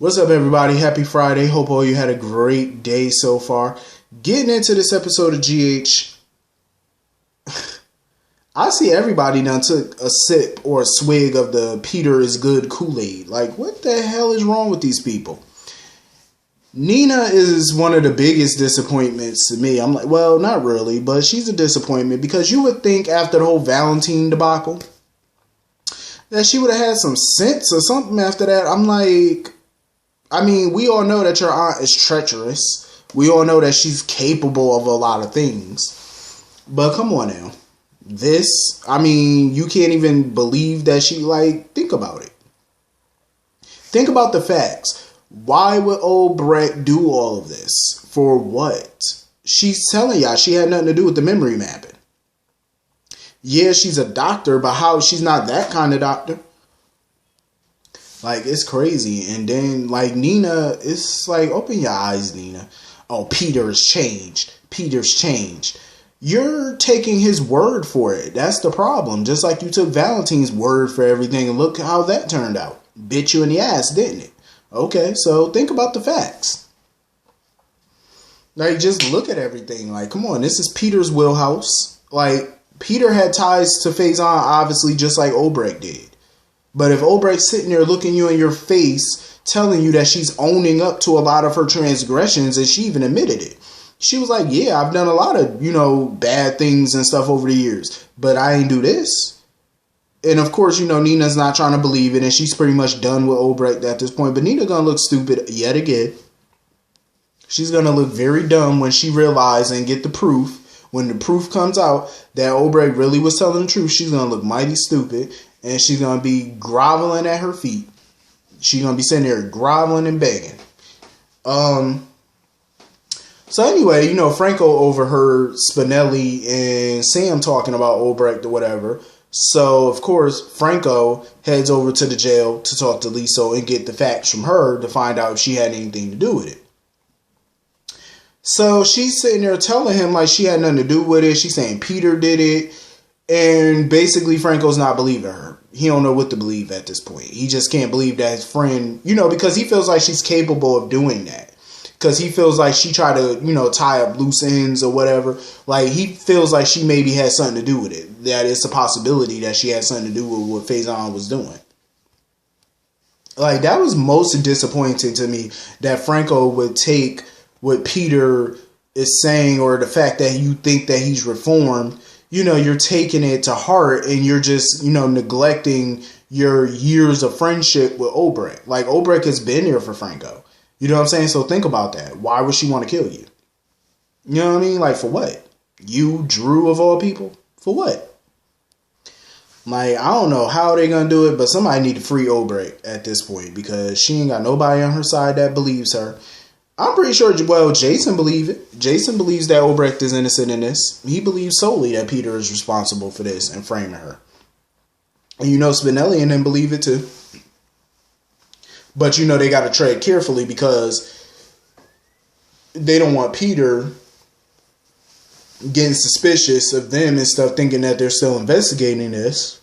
What's up, everybody? Happy Friday. Hope all you had a great day so far. Getting into this episode of GH, I see everybody now took a sip or a swig of the Peter is good Kool-Aid. Like, what the hell is wrong with these people? Nina is one of the biggest disappointments to me. I'm like, well, not really, but she's a disappointment because you would think after the whole Valentine debacle that she would have had some sense or something after that. I'm like, I mean, we all know that your aunt is treacherous. We all know that she's capable of a lot of things. But come on now. You can't even believe that she, think about it. Think about the facts. Why would old Brett do all of this? For what? She's telling y'all she had nothing to do with the memory mapping. Yeah, she's a doctor, but how? She's not that kind of doctor. Like, it's crazy. And then, Nina, it's like, open your eyes, Nina. Oh, Peter's changed. Peter's changed. You're taking his word for it. That's the problem. Just like you took Valentine's word for everything, and look how that turned out. Bit you in the ass, didn't it? Okay, so think about the facts. Just look at everything. Come on, this is Peter's wheelhouse. Peter had ties to Faison, obviously, just like Obrecht did. But if Obrecht's sitting there looking you in your face, telling you that she's owning up to a lot of her transgressions, and she even admitted it. She was like, yeah, I've done a lot of, bad things and stuff over the years, but I ain't do this. And of course, Nina's not trying to believe it, and she's pretty much done with Obrecht at this point. But Nina gonna look stupid yet again. She's gonna look very dumb when she realizes and get the proof. When the proof comes out that Obrecht really was telling the truth, she's gonna look mighty stupid. And she's going to be groveling at her feet. She's going to be sitting there groveling and begging. So anyway, Franco overheard Spinelli and Sam talking about Obrecht or whatever. So, of course, Franco heads over to the jail to talk to Liso and get the facts from her to find out if she had anything to do with it. So she's sitting there telling him she had nothing to do with it. She's saying Peter did it. And basically, Franco's not believing her. He don't know what to believe at this point. He just can't believe that his friend, because he feels like she's capable of doing that. Because he feels like she tried to, tie up loose ends or whatever. He feels like she maybe had something to do with it. That it's a possibility that she had something to do with what Faison was doing. That was most disappointing to me, that Franco would take what Peter is saying, or the fact that you think that he's reformed. You're taking it to heart, and you're just, neglecting your years of friendship with Obrecht. Obrecht has been there for Franco. You know what I'm saying? So think about that. Why would she want to kill you? You know what I mean? For what? You, Drew, of all people? For what? I don't know how they're going to do it, but somebody need to free Obrecht at this point, because she ain't got nobody on her side that believes her. I'm pretty sure, Jason believes it. Jason believes that Obrecht is innocent in this. He believes solely that Peter is responsible for this and framing her. And Spinelli and them believe it too. But they got to tread carefully, because they don't want Peter getting suspicious of them and stuff, thinking that they're still investigating this.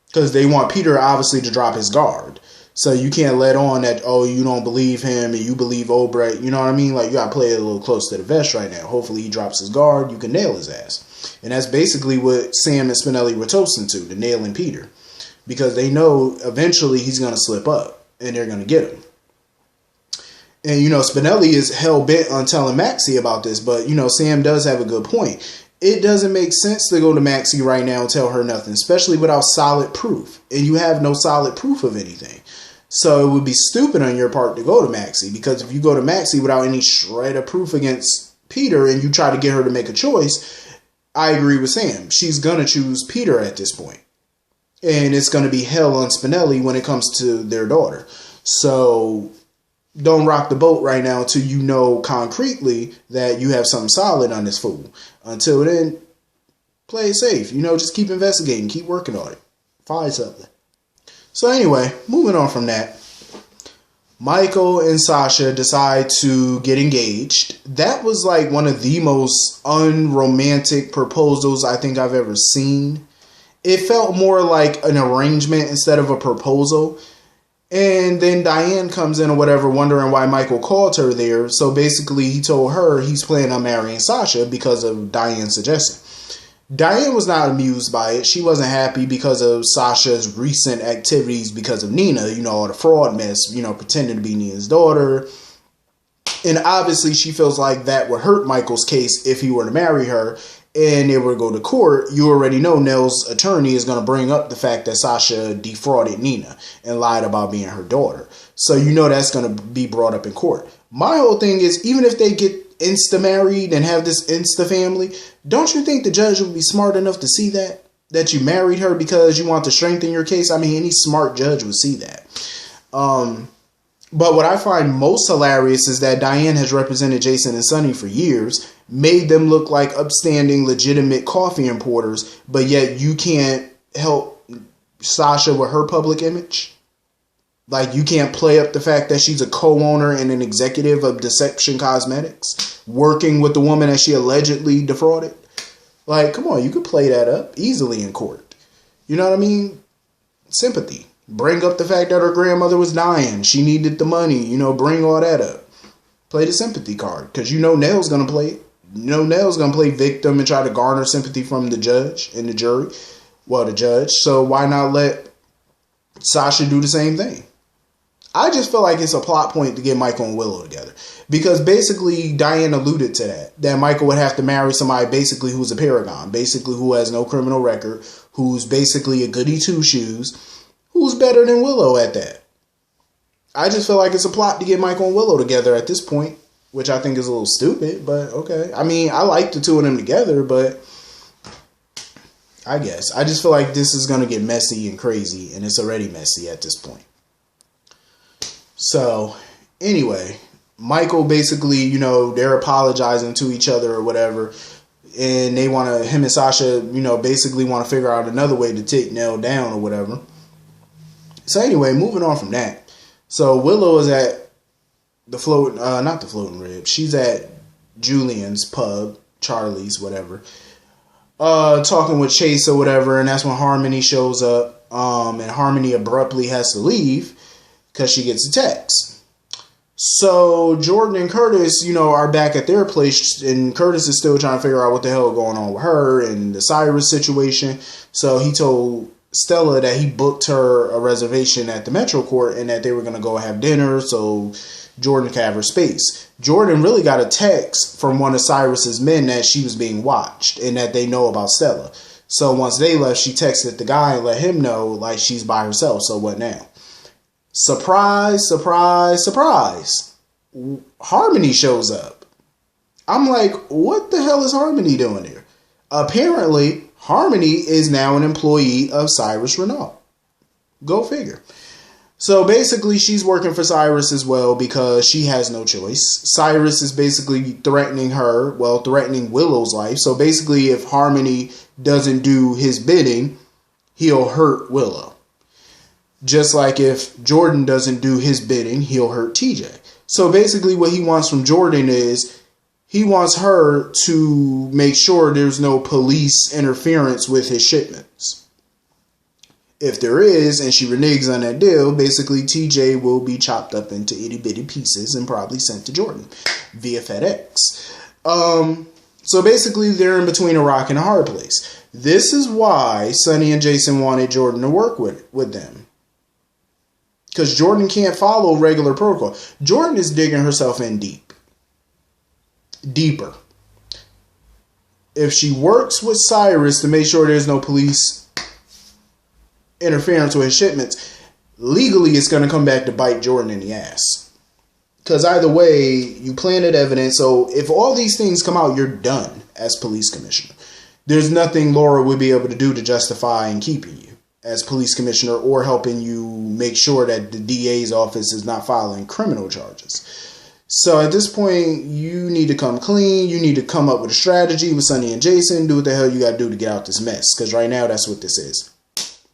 Because they want Peter, obviously, to drop his guard. So you can't let on that, you don't believe him and you believe Obrecht. You know what I mean? You got to play it a little close to the vest right now. Hopefully he drops his guard. You can nail his ass. And that's basically what Sam and Spinelli were toasting to, the nailing Peter. Because they know eventually he's going to slip up and they're going to get him. And, Spinelli is hell-bent on telling Maxie about this. But, Sam does have a good point. It doesn't make sense to go to Maxie right now and tell her nothing, especially without solid proof. And you have no solid proof of anything. So it would be stupid on your part to go to Maxie, because if you go to Maxie without any shred of proof against Peter and you try to get her to make a choice, I agree with Sam. She's going to choose Peter at this point. And it's going to be hell on Spinelli when it comes to their daughter. So don't rock the boat right now until you know concretely that you have something solid on this fool. Until then, play it safe. Just keep investigating. Keep working on it. Find something. So anyway, moving on from that, Michael and Sasha decide to get engaged. That was one of the most unromantic proposals I think I've ever seen. It felt more like an arrangement instead of a proposal. And then Diane comes in or whatever, wondering why Michael called her there. So basically, he told her he's planning on marrying Sasha because of Diane's suggestion. Diane was not amused by it. She wasn't happy because of Sasha's recent activities because of Nina, all the fraud mess, pretending to be Nina's daughter. And obviously, she feels like that would hurt Michael's case if he were to marry her and they were to go to court. You already know Nell's attorney is going to bring up the fact that Sasha defrauded Nina and lied about being her daughter. So that's going to be brought up in court. My whole thing is, even if they get insta married and have this insta family, don't you think the judge would be smart enough to see that you married her because you want to strengthen your case? I mean, any smart judge would see that. But what I find most hilarious is that Diane has represented Jason and Sonny for years, made them look like upstanding, legitimate coffee importers, but yet you can't help Sasha with her public image. Like, you can't play up the fact that she's a co-owner and an executive of Deception Cosmetics, working with the woman that she allegedly defrauded. Like, come on, you could play that up easily in court. You know what I mean? Sympathy. Bring up the fact that her grandmother was dying. She needed the money. Bring all that up. Play the sympathy card. Because Nell's going to play it. Nell's going to play victim and try to garner sympathy from the judge and the jury. Well, the judge. So why not let Sasha do the same thing? I just feel like it's a plot point to get Michael and Willow together. Because basically, Diane alluded to that. That Michael would have to marry somebody basically who's a paragon. Basically who has no criminal record. Who's basically a goody two-shoes. Who's better than Willow at that? I just feel like it's a plot to get Michael and Willow together at this point, which I think is a little stupid, but okay. I mean, I like the two of them together, but I guess. I just feel like this is going to get messy and crazy, and it's already messy at this point. So, anyway, Michael basically, they're apologizing to each other or whatever, and they want to, him and Sasha, basically want to figure out another way to take Nell down or whatever. So anyway, moving on from that. So Willow is at not the Floating Rib. She's at Julian's pub, Charlie's, whatever. Talking with Chase or whatever, and that's when Harmony shows up. And Harmony abruptly has to leave because she gets a text. So Jordan and Curtis, are back at their place, and Curtis is still trying to figure out what the hell going on with her and the Cyrus situation. So he told Stella that he booked her a reservation at the Metro Court and that they were going to go have dinner so Jordan could have her space. Jordan really got a text from one of Cyrus's men that she was being watched and that they know about Stella. So once they left, she texted the guy and let him know like she's by herself. So what now? Surprise, surprise, surprise. Harmony shows up. I'm like, what the hell is Harmony doing here? Apparently, Harmony is now an employee of Cyrus Renault. Go figure. So basically, she's working for Cyrus as well because she has no choice. Cyrus is basically threatening Willow's life. So basically, if Harmony doesn't do his bidding, he'll hurt Willow. Just like if Jordan doesn't do his bidding, he'll hurt TJ. So basically, what he wants from Jordan is he wants her to make sure there's no police interference with his shipments. If there is, and she reneges on that deal, basically TJ will be chopped up into itty bitty pieces and probably sent to Jordan via FedEx. So basically they're in between a rock and a hard place. This is why Sonny and Jason wanted Jordan to work with them. Because Jordan can't follow regular protocol. Jordan is digging herself in deeper. If she works with Cyrus to make sure there's no police interference with his shipments, legally it's going to come back to bite Jordan in the ass. Because either way, you planted evidence. So if all these things come out, you're done as police commissioner. There's nothing Laura would be able to do to justify in keeping you as police commissioner or helping you make sure that the DA's office is not filing criminal charges. So at this point, you need to come clean. You need to come up with a strategy with Sonny and Jason. Do what the hell you got to do to get out this mess. Because right now, that's what this is.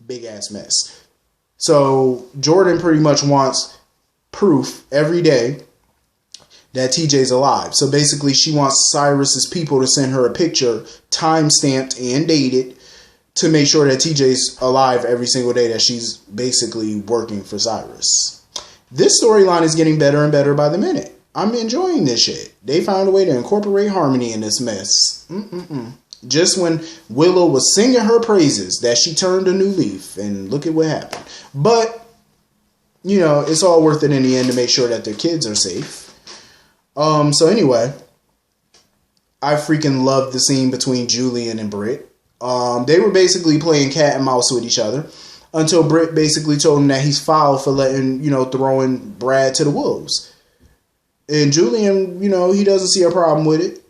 Big ass mess. So Jordan pretty much wants proof every day that TJ's alive. So basically, she wants Cyrus's people to send her a picture, time-stamped and dated, to make sure that TJ's alive every single day that she's basically working for Cyrus. This storyline is getting better and better by the minute. I'm enjoying this shit. They found a way to incorporate harmony in this mess. Just when Willow was singing her praises that she turned a new leaf, and look at what happened. But, you know, it's all worth it in the end to make sure that their kids are safe. So anyway, I freaking loved the scene between Julian and Britt. They were basically playing cat and mouse with each other until Britt basically told him that he's foul for letting, you know, throwing Brad to the wolves. And Julian, you know, he doesn't see a problem with it.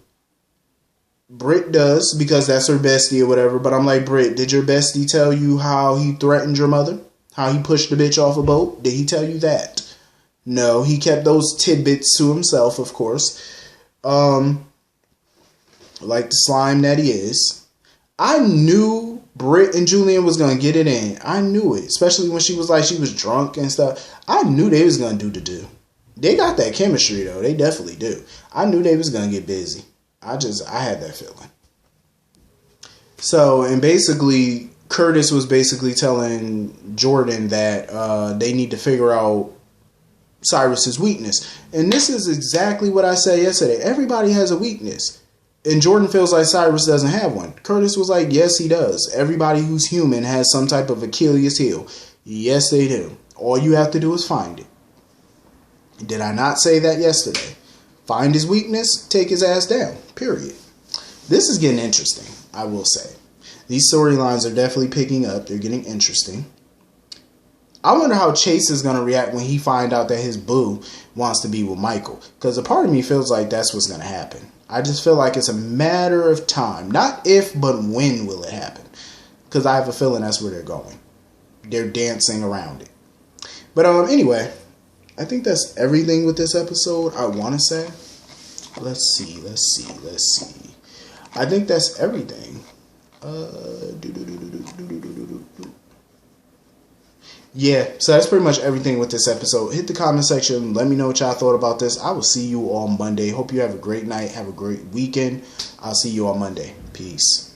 Britt does, because that's her bestie or whatever. But I'm like, Britt, did your bestie tell you how he threatened your mother? How he pushed the bitch off a boat? Did he tell you that? No, he kept those tidbits to himself, of course. Like the slime that he is. I knew Britt and Julian was going to get it in. I knew it. Especially when she was like, she was drunk and stuff. I knew they was going to do. They got that chemistry, though. They definitely do. I knew they was going to get busy. I had that feeling. So, and basically, Curtis was basically telling Jordan that they need to figure out Cyrus's weakness. And this is exactly what I said yesterday. Everybody has a weakness. And Jordan feels like Cyrus doesn't have one. Curtis was like, yes, he does. Everybody who's human has some type of Achilles heel. Yes, they do. All you have to do is find it. Did I not say that yesterday? Find his weakness, take his ass down. Period. This is getting interesting, I will say. These storylines are definitely picking up. They're getting interesting. I wonder how Chase is going to react when he find out that his boo wants to be with Michael. Because a part of me feels like that's what's going to happen. I just feel like it's a matter of time. Not if, but when will it happen. Because I have a feeling that's where they're going. They're dancing around it. But anyway, I think that's everything with this episode, I want to say. Let's see. I think that's everything. Yeah, so that's pretty much everything with this episode. Hit the comment section. Let me know what y'all thought about this. I will see you all Monday. Hope you have a great night. Have a great weekend. I'll see you on Monday. Peace.